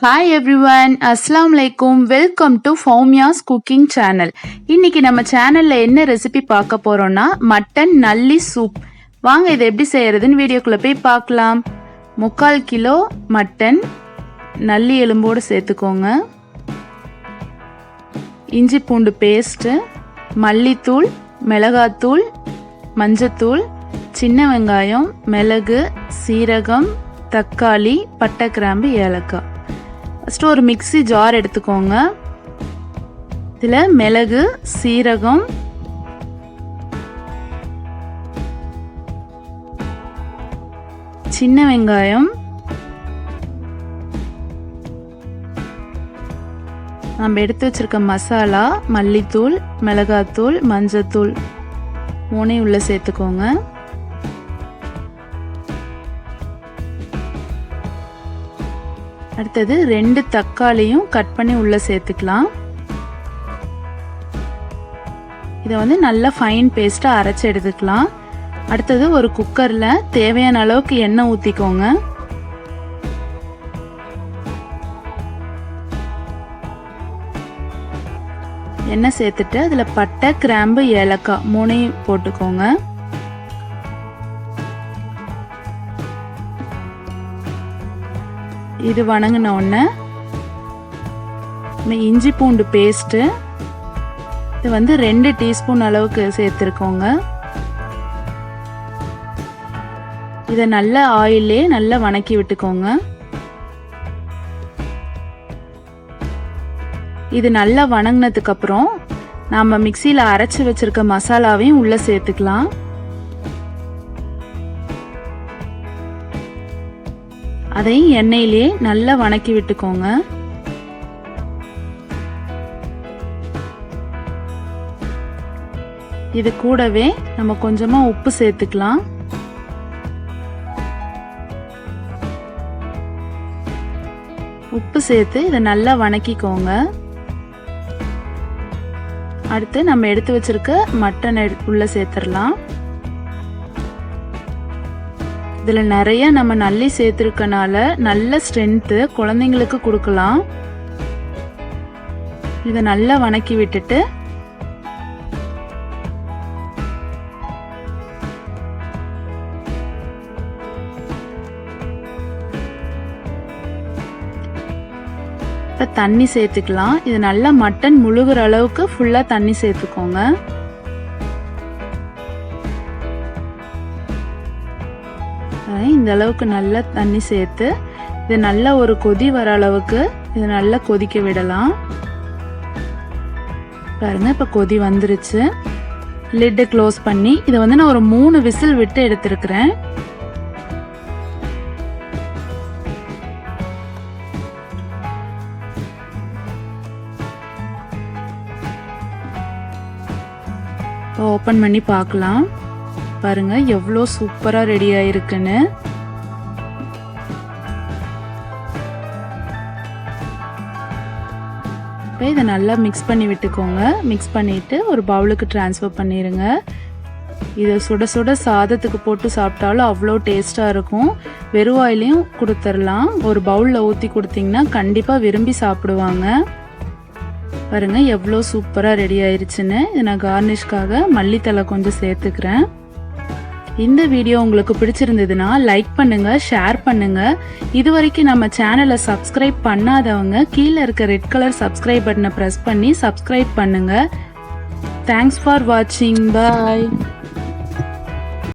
Hi everyone, Assalamu alaikum. Welcome to Fowmiyas cooking channel. இன்னைக்கு நம்ம சேனல்ல என்ன ரெசிபி பார்க்க போறோம்னா மட்டன் நல்லி சூப். வாங்க இதை எப்படி செய்யறதுன்னு வீடியோக்குள்ள போய் பார்க்கலாம். 3/4 கிலோ மட்டன் நல்லி எலும்போடு சேர்த்துக்கோங்க. இஞ்சி பூண்டு பேஸ்ட், மல்லித்தூள், மிளகாத்தூள், மஞ்சத்தூள், சின்ன வெங்காயம், மிளகு, சீரகம், தக்காளி, பட்டை, கிராம்பு, ஏலக்காய். ஃபஸ்ட்டு ஒரு மிக்ஸி ஜார் எடுத்துக்கோங்க. இதில் மிளகு, சீரகம், சின்ன வெங்காயம், நம்ம எடுத்து வச்சிருக்க மசாலா, மல்லித்தூள், மிளகாத்தூள், மஞ்சத்தூள் மூணையும் உள்ள சேர்த்துக்கோங்க. அடுத்தது 2 தக்காளியும் கட் பண்ணி உள்ள சேர்த்துக்கலாம். இதை வந்து நல்லா ஃபைன் பேஸ்டா அரைச்சு எடுத்துக்கலாம். அடுத்தது ஒரு குக்கர்ல தேவையான அளவுக்கு எண்ணெய் ஊத்திக்கோங்க. எண்ணெய் சேர்த்துட்டு அதுல பட்டை, கிராம்பு, ஏலக்காய் மூணையும் போட்டுக்கோங்க. இது வணங்கின உடனே இஞ்சி பூண்டு பேஸ்ட்டு இது வந்து 2 டீஸ்பூன் அளவுக்கு சேர்த்துருக்கோங்க. இதை நல்ல ஆயிலே நல்லா வணக்கி விட்டுக்கோங்க. இது நல்லா வணங்கினதுக்கு அப்புறம் நாம மிக்சியில் அரைச்சி வச்சிருக்க மசாலாவையும் உள்ள சேர்த்துக்கலாம். அதையும் எண்ணெயிலே நல்லா வணக்கி விட்டுக்கோங்க. இது கூடவே நம்ம கொஞ்சமா உப்பு சேர்த்துக்கலாம். உப்பு சேர்த்து இதை நல்லா வணக்கிக்கோங்க. அடுத்து நம்ம எடுத்து வச்சிருக்க மட்டன் உள்ள சேர்த்துடலாம். இதில் நிறைய நம்ம நல்லி சேர்த்துருக்கனால நல்ல ஸ்ட்ரென்த்து குழந்தைங்களுக்கு கொடுக்கலாம். இதை நல்லா வணக்கி விட்டுட்டு இப்போ தண்ணி சேர்த்துக்கலாம். இது நல்லா மட்டன் முழுகிற அளவுக்கு ஃபுல்லாக தண்ணி சேர்த்துக்கோங்க. இந்த அளவுக்கு நல்லா தண்ணி சேர்த்து இது நல்லா ஒரு கொதி வர அளவுக்கு இது நல்லா கொதிக்க விடலாம். பாருங்க இப்போ கொதி வந்துருச்சு. லிட்டை க்ளோஸ் பண்ணி இதை வந்து நான் ஒரு 3 விசில் விட்டு எடுத்திருக்கிறேன். ஓப்பன் பண்ணி பார்க்கலாம். பாருங்க எவ்வளோ சூப்பரா ரெடி ஆயிருக்குன்னு. இப்போ இதை நல்லா மிக்ஸ் பண்ணி விட்டுக்கோங்க. மிக்ஸ் பண்ணிட்டு ஒரு பவுலுக்கு ட்ரான்ஸ்ஃபர் பண்ணிடுங்க. இதை சுட சுட சாதத்துக்கு போட்டு சாப்பிட்டாலும் அவ்வளோ டேஸ்டா இருக்கும். வெறும் வாயிலையும் கொடுத்துடலாம். ஒரு பவுலில் ஊற்றி கொடுத்தீங்கன்னா கண்டிப்பாக விரும்பி சாப்பிடுவாங்க. பாருங்க எவ்வளோ சூப்பராக ரெடி ஆயிருச்சுன்னு. இதை நான் கார்னிஷ்காக மல்லித்தலை கொஞ்சம் சேர்த்துக்கிறேன். இந்த வீடியோ உங்களுக்கு பிடிச்சிருந்ததுன்னா லைக் பண்ணுங்க, ஷேர் பண்ணுங்க. இது வரைக்கும் நம்ம சேனலை சப்ஸ்கிரைப் பண்ணாதவங்க கீழே இருக்க ரெட் கலர் சப்ஸ்கிரைப் பட்டனை பிரஸ் பண்ணி சப்ஸ்கிரைப் பண்ணுங்க. தேங்க்ஸ் ஃபார் வாட்சிங். பாய்.